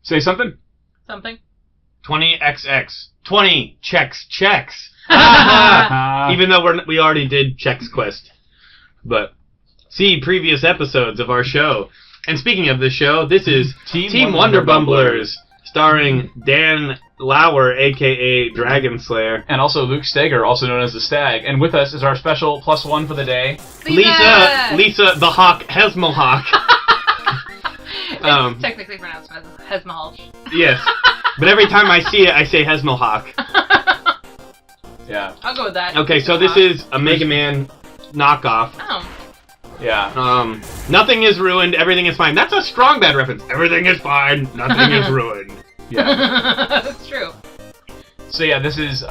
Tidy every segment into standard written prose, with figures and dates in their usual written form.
Say something. Something. 20XX. 20 checks. Even though we already did Chex Quest. But see previous episodes of our show. And speaking of this show, this is Team Wunderbumblers, starring Dan Lauer, a.k.a. Dragon Slayer. And also Luke Steger, also known as the Stag. And with us is our special +1 for the day, Lisa the Hawk Hezmalhalch. It's technically pronounced Hezmalhalch. Yes. But every time I see it, I say Hezmalhalch. Yeah. I'll go with that. Okay, so this is a Mega Man knockoff. Oh. Yeah. Nothing is ruined, everything is fine. That's a strong bad reference. Everything is fine, nothing is ruined. Yeah. That's true. So yeah, this is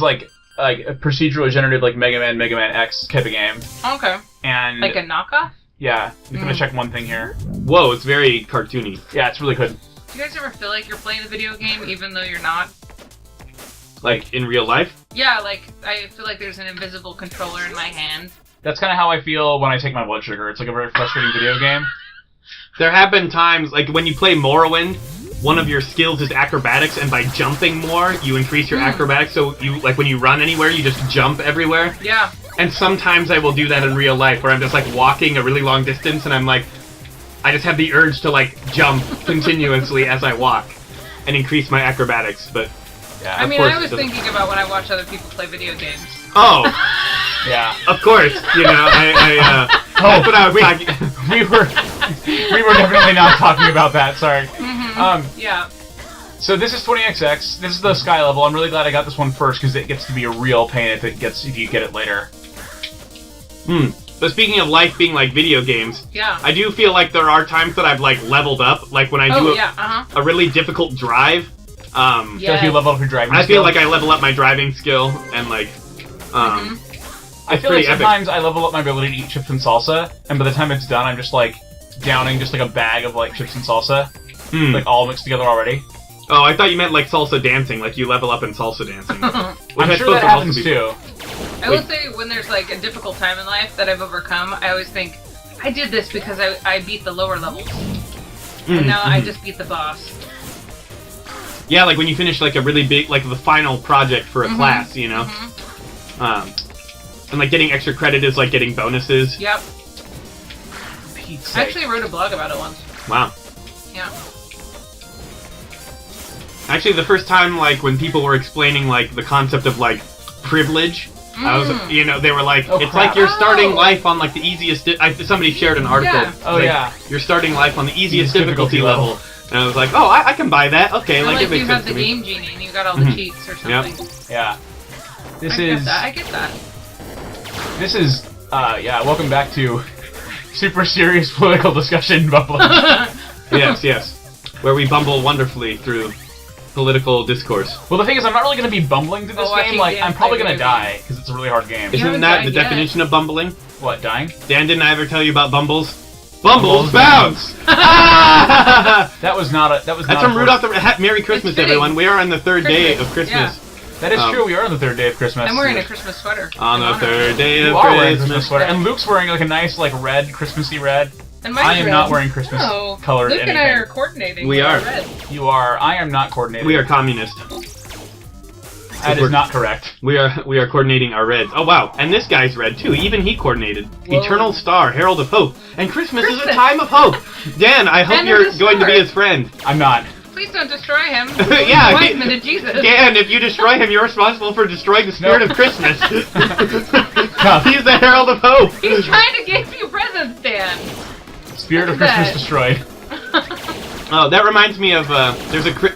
like a procedural generative like Mega Man X type of game. Okay. And like a knockoff? Yeah. I'm gonna check one thing here. Whoa, it's very cartoony. Yeah, it's really good. Do you guys ever feel like you're playing a video game even though you're not? Like, in real life? Yeah, like, I feel like there's an invisible controller in my hand. That's kind of how I feel when I take my blood sugar. It's like a very frustrating video game. There have been times, like when you play Morrowind, one of your skills is acrobatics, and by jumping more, you increase your acrobatics, so you, like, when you run anywhere, you just jump everywhere. Yeah. And sometimes I will do that in real life, where I'm just, like, walking a really long distance, and I'm like, I just have the urge to, like, jump continuously as I walk, and increase my acrobatics, but... Yeah, I mean, I was thinking about when I watch other people play video games. Oh! Yeah. Of course, you know, that's what I was talking... we were definitely not talking about that, sorry. Yeah. So this is 20XX, this is the Sky level. I'm really glad I got this one first, because it gets to be a real pain if you get it later. But speaking of life being like video games, yeah, I do feel like there are times that I've, like, leveled up, like when I do a really difficult drive. Yes. So if you level up your driving I skill? feel like I level up my driving skill, and like, I feel like sometimes I level up my ability to eat chips and salsa, and by the time it's done, I'm just like downing just like a bag of like chips and salsa, like all mixed together already. Oh, I thought you meant like salsa dancing, like you level up in salsa dancing. I'm sure that happens too. I will say, when there's like a difficult time in life that I've overcome, I always think, I did this because I beat the lower levels. And now I just beat the boss. Yeah, like when you finish like a really big, like the final project for a class, you know? And like getting extra credit is like getting bonuses. Yep. I actually wrote a blog about it once. Wow. Yeah. Actually, the first time, like, when people were explaining, like, the concept of, like, privilege, I was, you know, they were like, it's like you're starting life on, like, the easiest... somebody shared an article. Yeah. Oh, yeah. You're starting life on the easiest difficulty level. And I was like, oh, I can buy that. Okay, like, it makes sense to me. You have the game genie and you got all the cheats or something. Yep. Yeah. I get that. This is, yeah, welcome back to super serious political discussion, Bumblers. Yes. Where we bumble wonderfully through political discourse. Well, the thing is, I'm not really going to be bumbling through this game. Like, I'm probably going to die, because it's a really hard game. Isn't that the definition of bumbling? What, dying? Dan, didn't I ever tell you about bumbles? Bumbles bounce! That was not That's from Rudolph the Merry Christmas, everyone. We are on the third day of Christmas. Yeah. That is true, we are on the third day of Christmas. I'm wearing a Christmas sweater. On the third day of Christmas sweater. And Luke's wearing like a nice, like, red, Christmassy red. And I am not wearing Christmas colored Luke anything. and I are coordinating. We are. Red. You are. I am not coordinating. We are communist. That is not correct. We are coordinating our reds. Oh wow, and this guy's red too. Even he coordinated. Whoa. Eternal Star, Herald of Hope, and Christmas is a time of hope. Dan, I hope you're going to be his friend. I'm not. Please don't destroy him. Yeah, Jesus. Dan, if you destroy him, you're responsible for destroying the spirit of Christmas. He's the Herald of Hope. He's trying to give you presents, Dan. Spirit of Christmas destroyed. Oh, that reminds me of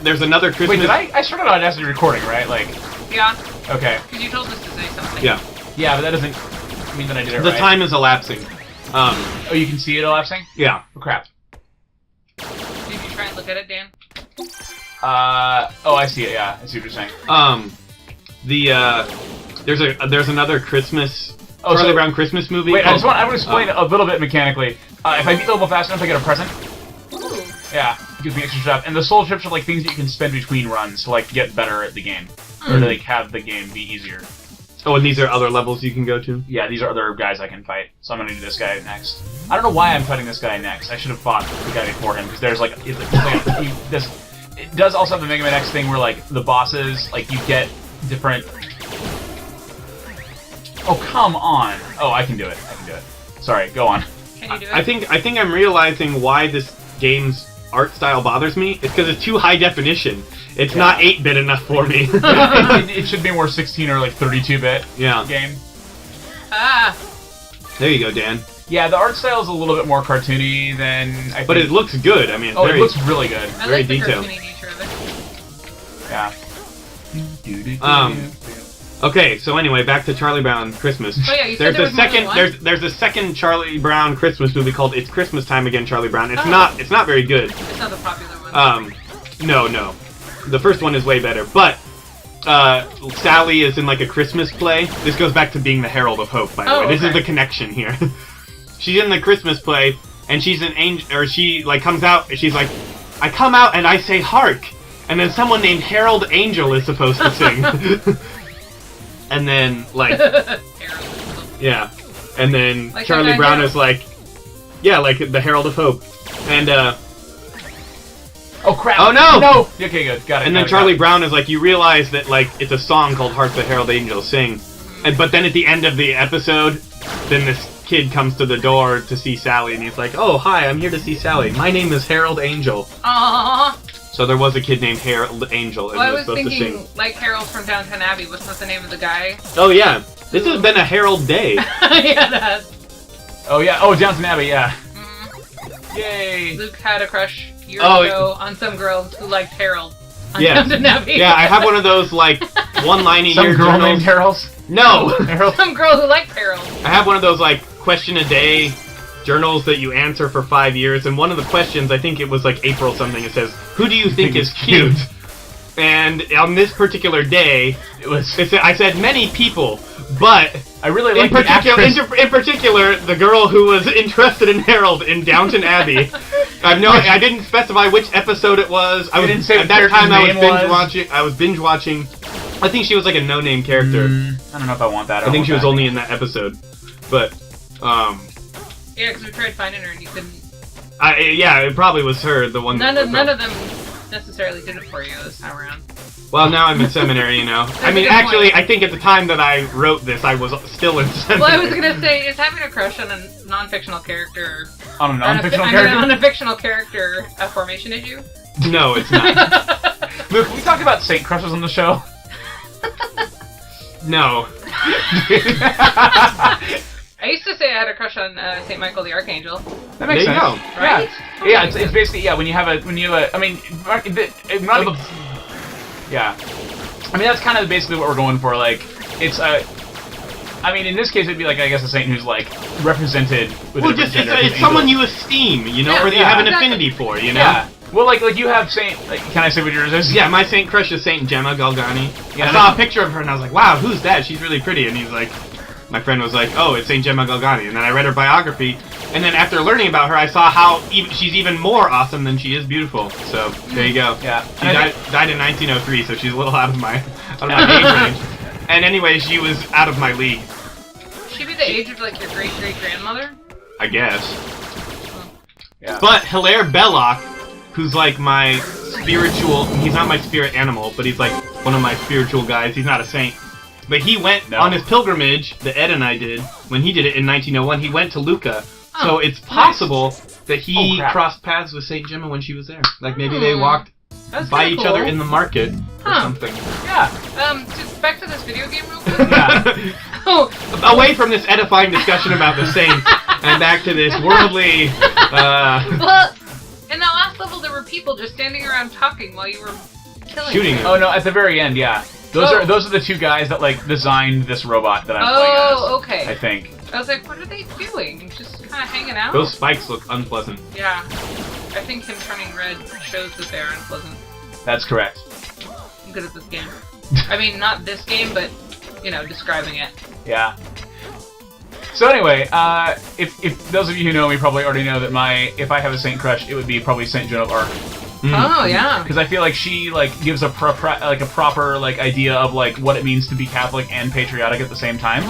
there's another Christmas. Wait, I started on Audacity recording, right? Like. Yeah. Okay. Because you told us to say something. Yeah. Yeah, but that doesn't mean that I did it right. The time is elapsing. Oh, you can see it elapsing? Yeah. Oh, crap. Did you try and look at it, Dan? Oh, I see it. Yeah, I see what you're saying. There's another Christmas. Charlie Brown Christmas movie. Wait, I want to explain a little bit mechanically. If I beat the level fast enough, I get a present. Ooh. Yeah, it gives me extra stuff. And the soul chips are like things that you can spend between runs to like get better at the game, or to like have the game be easier. Oh, and these are other levels you can go to? Yeah, these are other guys I can fight. So I'm gonna do this guy next. I don't know why I'm fighting this guy next. I should have fought the guy before him, because there's like... It does also have the Mega Man X thing where, like, the bosses, like, you get different... Oh, come on! Oh, I can do it. I can do it. Sorry, go on. Can you do it? I think I'm realizing why this game's art style bothers me. It's because it's too high definition. It's not 8-bit enough for me. It should be more 16 or like 32-bit game. Ah. There you go, Dan. Yeah, the art style is a little bit more cartoony than I think. But it looks good. I mean, it looks really good. I very like the detailed. cartoony nature of it. Yeah. Okay, so anyway, back to Charlie Brown Christmas. Oh yeah, you said there's a second Charlie Brown Christmas movie called It's Christmas Time Again, Charlie Brown. It's not very good. It's not the popular one. No. The first one is way better, but Sally is in like a Christmas play. This goes back to being the Herald of Hope, by the way. This is the connection here. She's in the Christmas play, and she's an angel, or she like comes out, and she's like, I come out and I say hark, and then someone named Harold Angel is supposed to sing. And then, like, yeah, and then like Charlie Brown is like, yeah, like the Herald of Hope, and oh crap! Oh no! No! Okay, good, got it. And then Charlie Brown is like, you realize that like it's a song called "Hark the Herald Angel Sing," but then at the end of the episode, then this kid comes to the door to see Sally, and he's like, oh hi, I'm here to see Sally. My name is Harold Angel. Aww. So there was a kid named Harold Angel, and Well, he I was was supposed to thinking, sing. like Harold from Downton Abbey, wasn't that the name of the guy? Oh yeah, this has been a Harold day. Yeah, that. Oh yeah, oh Downton Abbey, yeah. Mm. Yay! Luke had a crush years ago on some girl who liked Harold on Downton Abbey. Yeah, I have one of those like one-line a year Some girl journals. named Harold? No! Harold? Some girl who liked Harold. I have one of those like question a day journals that you answer for 5 years, and one of the questions, I think it was like April something, it says, who do you think is cute? And on this particular day, I said many people, but I really like in particular, the girl who was interested in Harold in Downton Abbey. I didn't specify which episode it was. I didn't say at that time I was binge watching. I was binge watching. I think she was like a no-name character. I don't know if I want that. I think she was only in that episode, but Yeah, because we tried finding her and you couldn't. yeah, it probably was her, the one. None of them necessarily did it for you this time around. Well, now I'm in seminary, you know. I mean, actually, I think at the time that I wrote this, I was still in seminary. Well, I was gonna say, is having a crush on a non-fictional character on a non-fictional character? on a fictional character a formation issue? No, it's not. Luke, we talked about Saint crushes on the show. No. I used to say I had a crush on St. Michael the Archangel. That makes sense. Right? Yeah, it's basically, yeah, when you have a, I mean, yeah. I mean, that's kind of basically what we're going for, like, it's I mean, in this case, it'd be like, I guess, a saint who's, like, represented with a different gender. It's someone you esteem, you know, or that you have an affinity for, you know? Yeah. Well, like you have Saint, like, can I say what yours is? Yeah, my saint crush is Saint Gemma Galgani. Yeah, I saw a picture of her and I was like, wow, who's that? She's really pretty. And he's like, my friend was like, oh, it's Saint Gemma Galgani. And then I read her biography, and then after learning about her, I saw how she's even more awesome than she is beautiful. So, there you go. Yeah. She died in 1903, so she's a little out of my age range. And anyway, she was out of my league. She'd be the age of, like, your great-great-grandmother? I guess. Yeah. But Hilaire Belloc, who's like my spiritual, he's not my spirit animal, but he's like one of my spiritual guys. He's not a saint. But he went on his pilgrimage that Ed and I did, when he did it in 1901, he went to Lucca. So it's possible that he crossed paths with Saint Gemma when she was there. Like maybe they walked by each other in the market or something. Yeah. Just back to this video game real quick. Away from this edifying discussion about the saints, and back to this worldly... Well, in that last level, there were people just standing around talking while you were killing them. Oh no! At the very end, yeah. Those are the two guys that like designed this robot that I'm playing as. Oh, okay. I think. I was like, what are they doing? Just kind of hanging out? Those spikes look unpleasant. Yeah. I think him turning red shows that they're unpleasant. That's correct. I'm good at this game. I mean, not this game, but, you know, describing it. Yeah. So anyway, if those of you who know me probably already know that if I have a saint crush, it would be probably Saint Joan of Arc. Oh yeah. Because I feel like she like gives a proper like idea of like what it means to be Catholic and patriotic at the same time.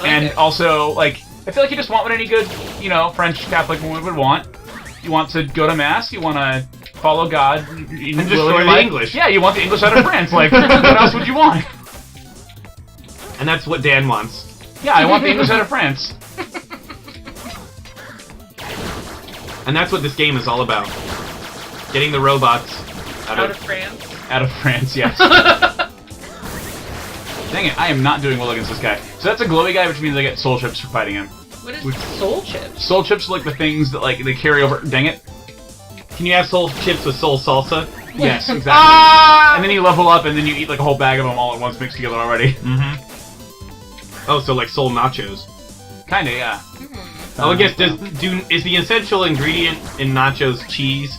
And also like I feel like you just want what any good French Catholic woman would want. You want to go to mass. You want to follow God and destroy the English. Yeah, you want the English out of France. Like what else would you want? And that's what Dan wants. Yeah, I want the English out of France. And that's what this game is all about. Getting the robots out of France. Out of France, yes. Dang it, I am not doing well against this guy. So that's a glowy guy, which means I get soul chips for fighting him. What is soul chips? Soul chips are like the things that like they carry over. Dang it. Can you have soul chips with soul salsa? Yes, exactly. And then you level up, and then you eat like a whole bag of them all at once, mixed together already. Oh, so like soul nachos. Kinda, yeah. I guess is the essential ingredient in nachos cheese?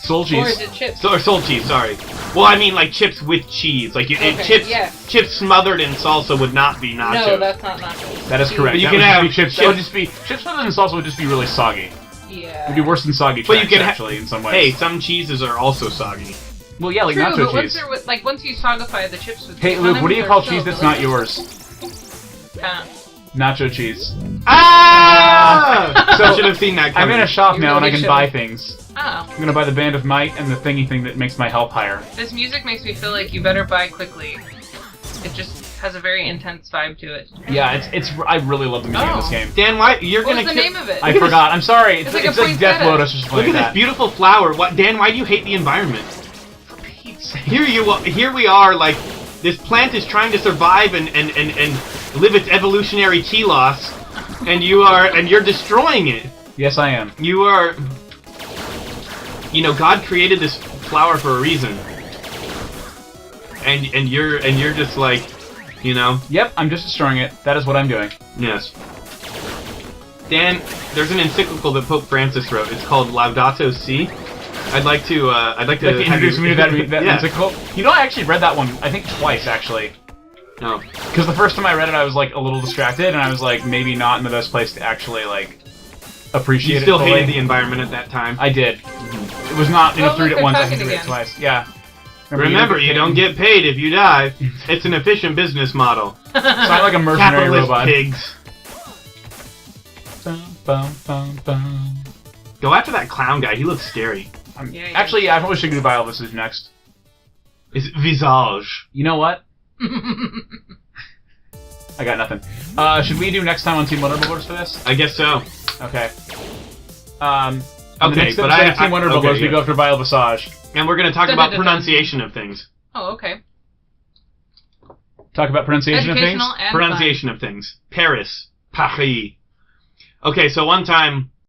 Soul cheese. Or is it chips? Or soul cheese, sorry. Well, I mean like chips with cheese. Like chips smothered in salsa would not be nachos. No, that's not nachos. That is correct. But you that can would have just be chips. That would just be chips smothered in salsa would just be really soggy. Yeah. It'd be worse than soggy. But you can actually in some ways. Hey, some cheeses are also soggy. Well, yeah, like True, nacho but cheese. once you sogify the chips with Hey, cheese on Luke, them, what do you they're call still cheese that's not delicious. yours? Nacho cheese. Ah! So I should have seen that coming. I'm in a shop You now and I really can buy things. Oh. I'm gonna buy the Band of Might and the thingy thing that makes my health higher. This music makes me feel like you better buy quickly. It just has a very intense vibe to it. Yeah, it's. I really love the music in this game. Dan, why you're What gonna was the name of it? I forgot. I'm sorry. It's like like a Death poinsettia. Lotus or something Look like at that. this beautiful flower. Dan, why do you hate the environment? For Pete's sake. Here we are, like this plant is trying to survive and live its evolutionary telos, and you're destroying it. Yes, I am. You are. God created this flower for a reason, and you're just like, Yep, I'm just destroying it. That is what I'm doing. Yes. Dan, there's an encyclical that Pope Francis wrote. It's called Laudato Si. I'd like to Like to introduce me to that yeah. musical. I actually read that one. I think twice actually. No. Because the first time I read it, I was like a little distracted, and I was like maybe not in the best place to actually like appreciate You it. still fully. hated the environment at that time. I did. It was not enough to read it once. I had to read it again. twice. Yeah. Remember, you don't get paid if you die. It's an efficient business model. So I'm like a mercenary Capitalist robot. pigs. Bum, bum, bum, bum. Go after that clown guy. He looks scary. Yeah, Actually, I probably should do Vile Visage next. It's Visage. You know what? I got nothing. Should we do next time on Team Wunderbumblers for this? I guess so. Okay. Okay, but I Team Wunderbumblers, we go after Vile Visage. And we're going to talk about pronunciation of things. Oh, okay. Talk about pronunciation of things? Educational and Pronunciation of things. Paris. Paris. Okay, so one time,